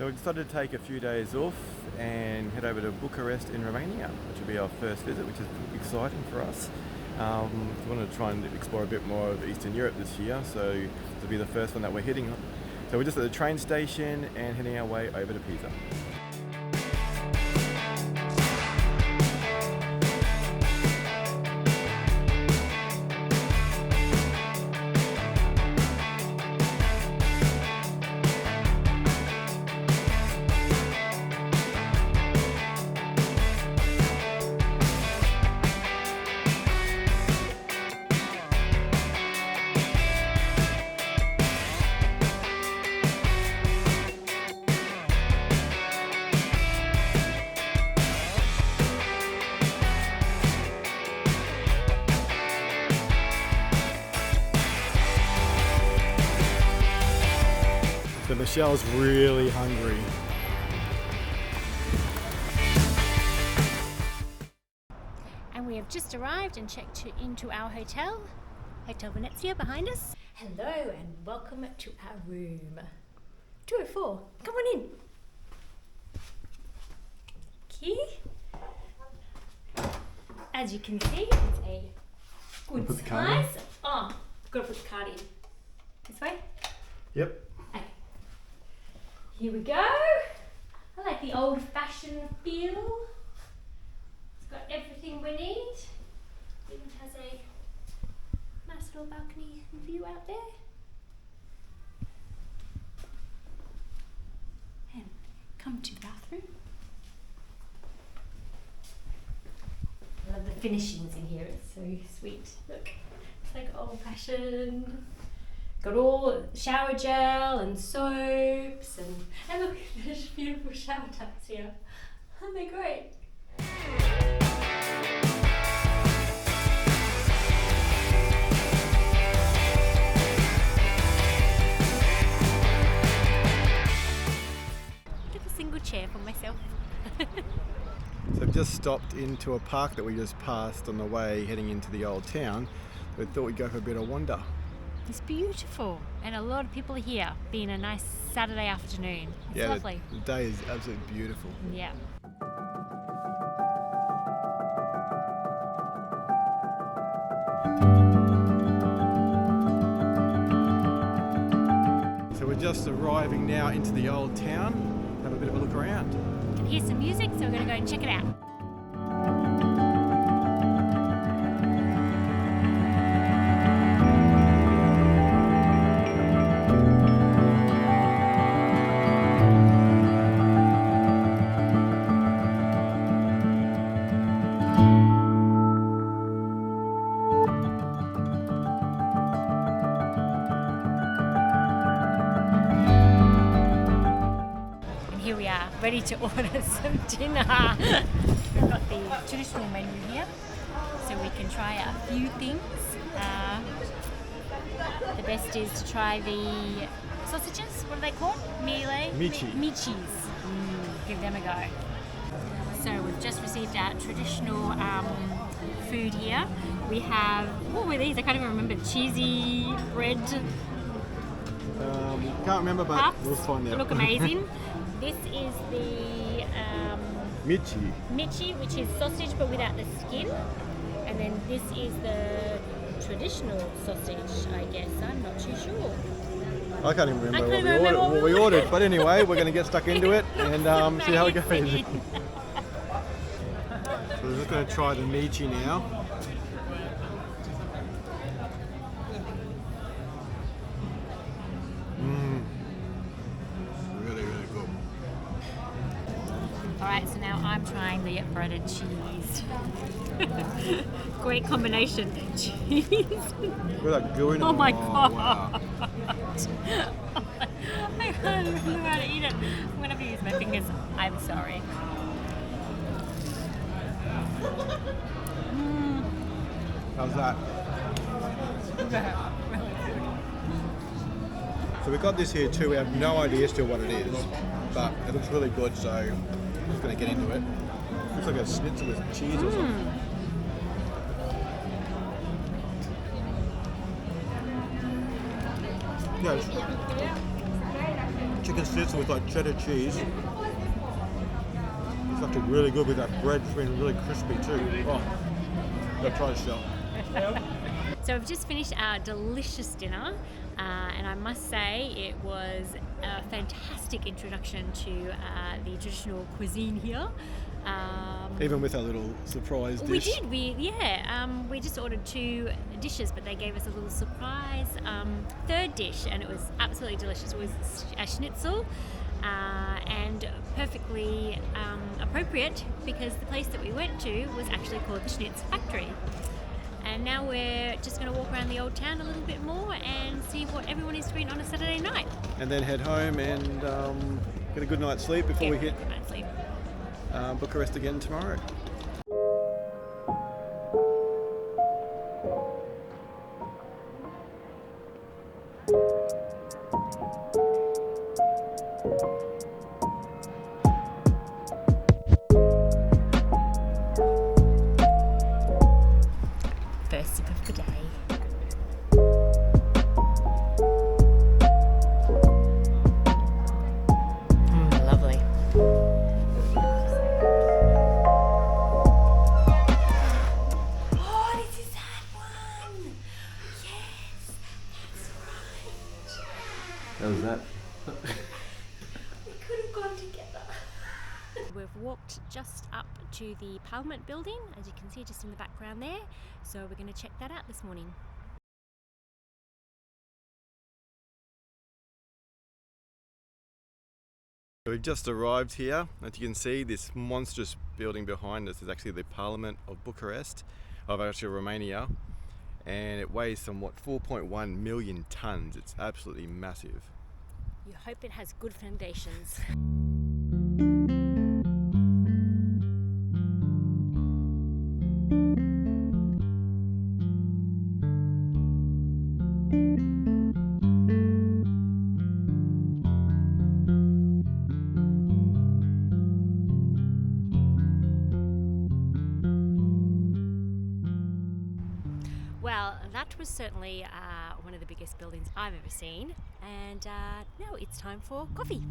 So we decided to take a few days off and head over to Bucharest in Romania, which will be our first visit, which is exciting for us. We want to try and explore a bit more of Eastern Europe this year, so this will be the first one that we're hitting on. So we're just at the train station and heading our way over to Pisa. So Michelle's really hungry. And we have just arrived and checked into our hotel, Hotel Venezia behind us. Hello and welcome to our room. 204, come on in. Key. As you can see, it's a good size. Oh, gotta put the card in. This way? Yep. Okay. Here we go. I like the old-fashioned feel. It's got everything we need. Even has a nice little balcony view out there. And come to bathroom. I love the finishings in here. It's so sweet. Look, it's like old-fashioned. Got all shower gel and soaps and look, there's beautiful shower taps here. Aren't they great? Get a single chair for myself. So we've just stopped into a park that we just passed on the way heading into the old town. We thought we'd go for a bit of wander. It's beautiful, and a lot of people are here, being a nice Saturday afternoon. It's lovely. The day is absolutely beautiful. Yeah. So we're just arriving now into the old town. Have a bit of a look around. You can hear some music, so we're going to go and check it out. Here we are, ready to order some dinner. We've got the traditional menu here, so we can try a few things. The best is to try the sausages, what are they called? Mici. Micis. Give them a go. So we've just received our traditional food here. We have, what were these? I can't even remember. Cheesy bread Can't remember, but puffs. we'll find out. They look amazing. This is the Mici, which is sausage but without the skin. And then this is the traditional sausage, I guess. I'm not too sure. I can't even remember what we ordered. But anyway, we're going to get stuck into it and see how it goes. So we're just going to try the Mici now. Really, really good. Alright, so now I'm trying the breaded cheese. Great combination. Cheese. Look at that gooey. Oh my god. Wow. I can't even know how to eat it. I'm going to have to use my fingers. I'm sorry. How's that? So we got this here too. We have no idea still what it is, but it looks really good, so I'm just going to get into it. Looks like a schnitzel with cheese or something. Yeah, chicken schnitzel with like cheddar cheese. It's actually really good with that bread being really crispy too. Oh, gotta try this out. So we've just finished our delicious dinner, and I must say it was a fantastic introduction to the traditional cuisine here. Even with our little surprise dish. We just ordered 2 dishes, but they gave us a little surprise third dish, and it was absolutely delicious. It was a schnitzel, and perfectly appropriate because the place that we went to was actually called the Schnitz Factory. And now we're just going to walk around the old town a little bit more and see what everyone is doing on a Saturday night. And then head home and get a good night's sleep before we hit Good night's sleep. Bucharest again tomorrow. First sip of the day. Lovely. Oh, this is that one. Yes, that's right. How was that? We could have gone together. We've walked just up to the Parliament building, as you can see just in the background there. So we're going to check that out this morning. We've just arrived here. As you can see, this monstrous building behind us is actually the Parliament of Bucharest, of actually Romania, and it weighs somewhat 4.1 million tons. It's absolutely massive. You hope it has good foundations. Well, that was certainly one of the biggest buildings I've ever seen, and now it's time for coffee.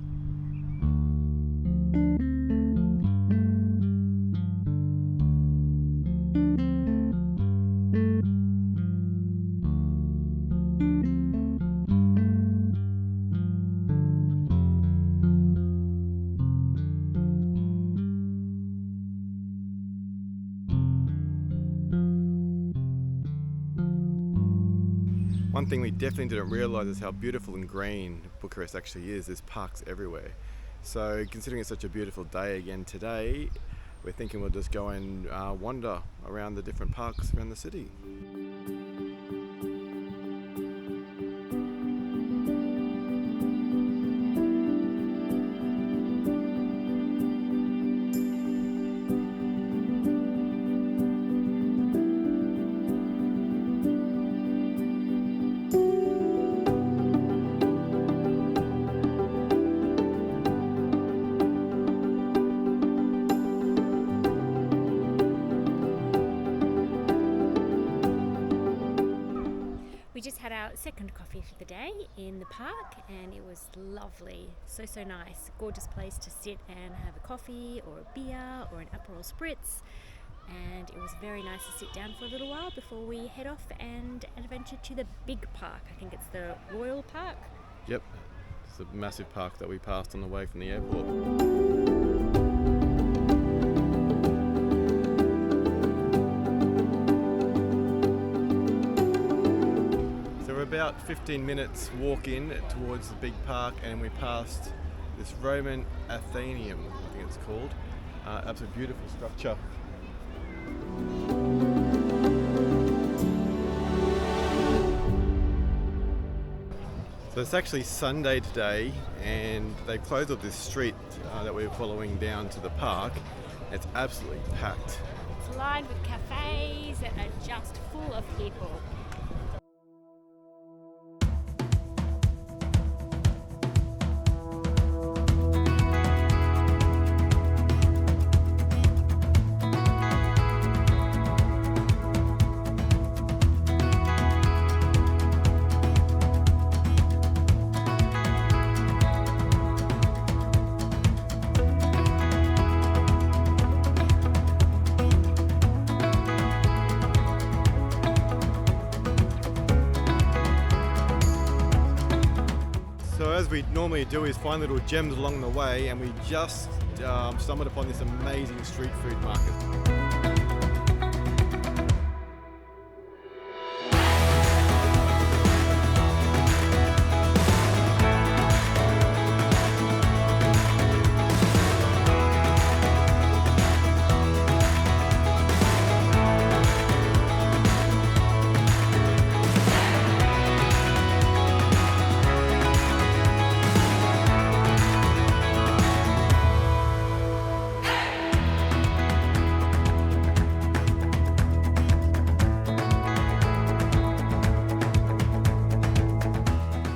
One thing we definitely didn't realise is how beautiful and green Bucharest actually is. There's parks everywhere. So considering it's such a beautiful day again today, we're thinking we'll just go and wander around the different parks around the city. Had our second coffee for the day in the park, and it was lovely. So nice. Gorgeous place to sit and have a coffee or a beer or an Aperol Spritz, and it was very nice to sit down for a little while before we head off and adventure to the big park. I think it's the Royal Park. Yep, it's a massive park that we passed on the way from the airport. About 15 minutes walk in towards the big park, and we passed this Roman Athenaeum, I think it's called. Absolutely beautiful structure. So it's actually Sunday today, and they closed up this street that we're following down to the park. It's absolutely packed. It's lined with cafes that are just full of people. we normally do is find little gems along the way, and we just stumbled upon this amazing street food market.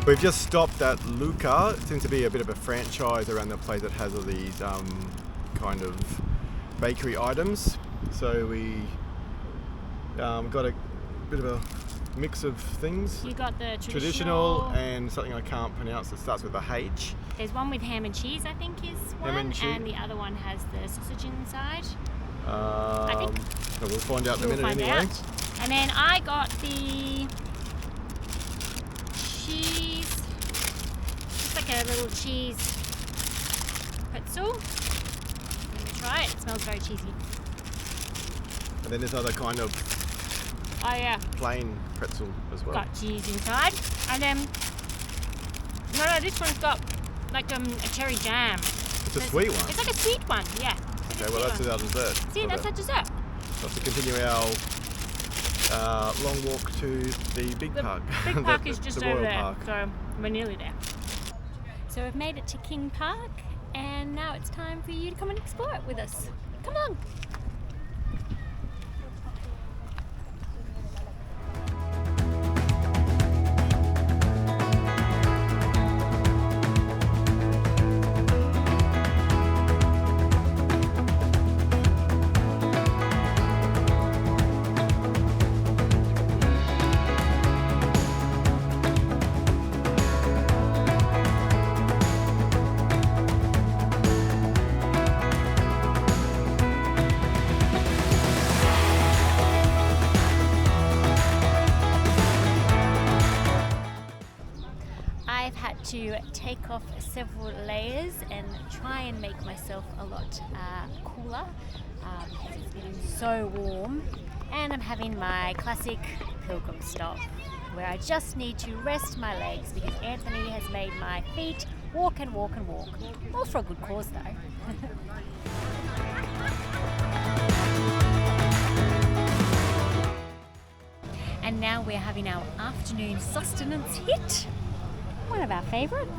We've just stopped at Lucca. It seems to be a bit of a franchise around the place that has all these kind of bakery items. So we got a bit of a mix of things. You got the traditional and something I can't pronounce that starts with a H. There's one with ham and cheese, I think is one, Ham and cheese. and the other one has the sausage inside. I think so we'll find out in a We'll minute find anyway. out. And then I got the cheese. It's like a little cheese pretzel. Let me try it. It smells very cheesy. And then there's other kind of Oh yeah, plain pretzel as well. got cheese inside. And then no, this one's got like a cherry jam. It's a sweet one. It's like a sweet one, yeah. It's Okay, well that's our dessert. See, that's our dessert. So to continue our long walk to the big The park. big park the, is just the over Royal there, Park. so we're nearly there. So we've made it to King Park, and now it's time for you to come and explore it with us. Come on. I've had to take off several layers and try and make myself a lot cooler because it's getting so warm, and I'm having my classic pilgrim stop where I just need to rest my legs because Anthony has made my feet walk and walk and walk. All for a good cause though. And now we're having our afternoon sustenance hit. One of our favourites.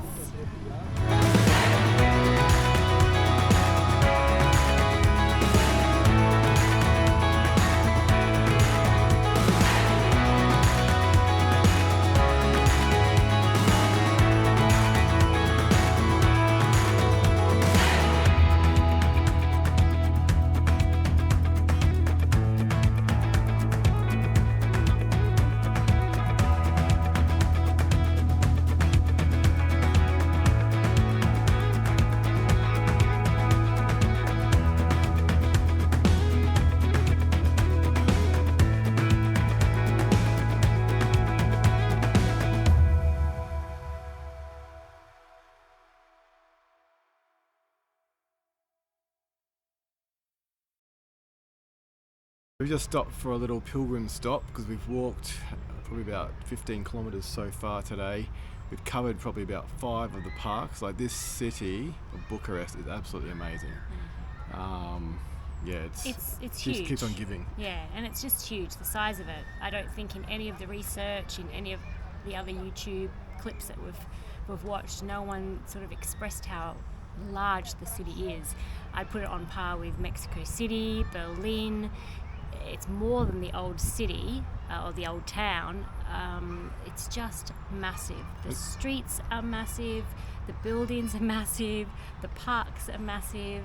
We just stopped for a little pilgrim stop because we've walked probably about 15 kilometres so far today. We've covered probably about 5 of the parks. Like this city of Bucharest is absolutely amazing. Yeah, it's It's just huge. keeps on giving. Yeah, and it's just huge, the size of it. I don't think in any of the research, in any of the other YouTube clips that we've watched, no one sort of expressed how large the city is. I'd put it on par with Mexico City, Berlin. It's more than the old city or the old town. It's just massive. The streets are massive, the buildings are massive, the parks are massive.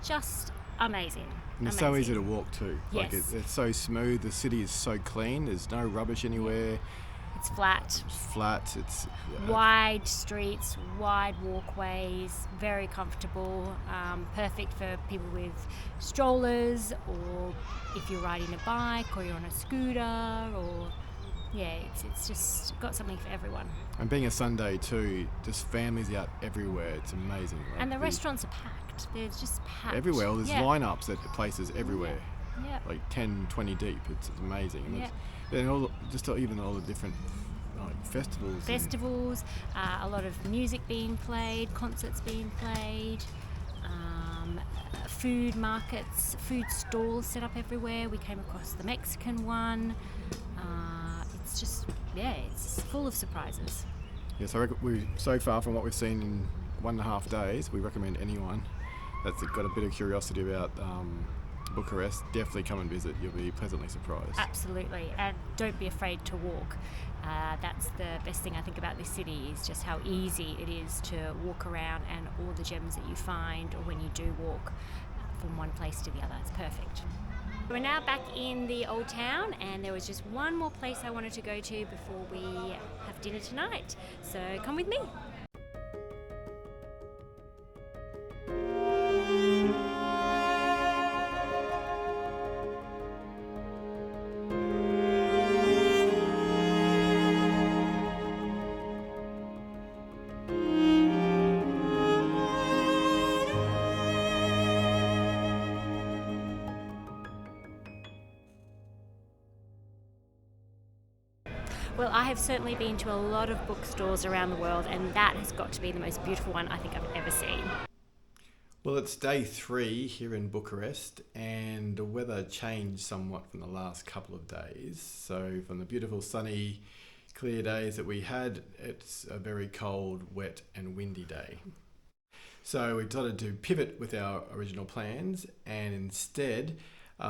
Just amazing. And it's so easy to walk too. Like Yes. it's so smooth. The city is so clean. There's no rubbish anywhere. It's flat. It's flat. It's Wide streets, wide walkways, very comfortable, perfect for people with strollers, or if you're riding a bike or you're on a scooter, or yeah, it's just got something for everyone. And being a Sunday too, just families out everywhere. It's amazing. Like And the restaurants are packed. They're just packed. everywhere. There's yeah. lineups at places everywhere. Yeah. Like 10, 20 deep. It's amazing. And Yeah. then even all the different like festivals. Festivals, a lot of music being played, concerts being played, food markets, food stalls set up everywhere. We came across the Mexican one. It's just, it's full of surprises. Yeah, so so far from what we've seen in 1.5 days, we recommend anyone that's got a bit of curiosity about Bucharest, definitely come and visit. You'll be pleasantly surprised. Absolutely, and don't be afraid to walk. That's the best thing I think about this city, is just how easy it is to walk around, and all the gems that you find, or when you do walk from one place to the other. It's perfect. We're now back in the old town, and there was just one more place I wanted to go to before we have dinner tonight. So come with me. Well, I have certainly been to a lot of bookstores around the world, and that has got to be the most beautiful one I think I've ever seen. Well, it's day 3 here in Bucharest, and the weather changed somewhat from the last couple of days. So from the beautiful sunny, clear days that we had, it's a very cold, wet and windy day. So we decided to pivot with our original plans and instead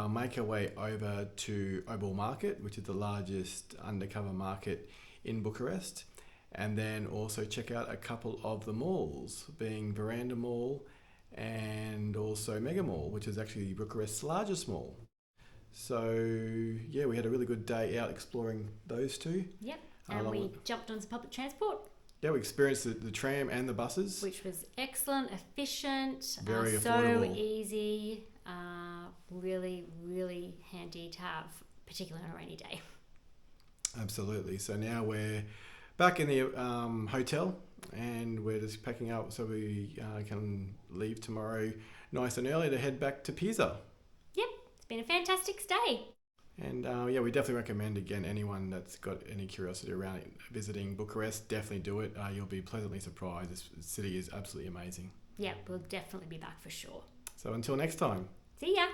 make our way over to Audiio Market, which is the largest undercover market in Bucharest, and then also check out a couple of the malls, being Veranda Mall and also Mega Mall, which is actually Bucharest's largest mall. So yeah, we had a really good day out exploring those two. Yep, and we jumped on some public transport. Yeah, we experienced the tram and the buses. Which was excellent, efficient, Very so affordable. easy, really, really handy to have, particularly on a rainy day. Absolutely. So now we're back in the hotel, and we're just packing up so we can leave tomorrow nice and early to head back to Pisa. Yep, it's been a fantastic stay. And yeah, we definitely recommend, again, anyone that's got any curiosity around visiting Bucharest, definitely do it. You'll be pleasantly surprised. This city is absolutely amazing. Yep, we'll definitely be back for sure. So until next time. See ya.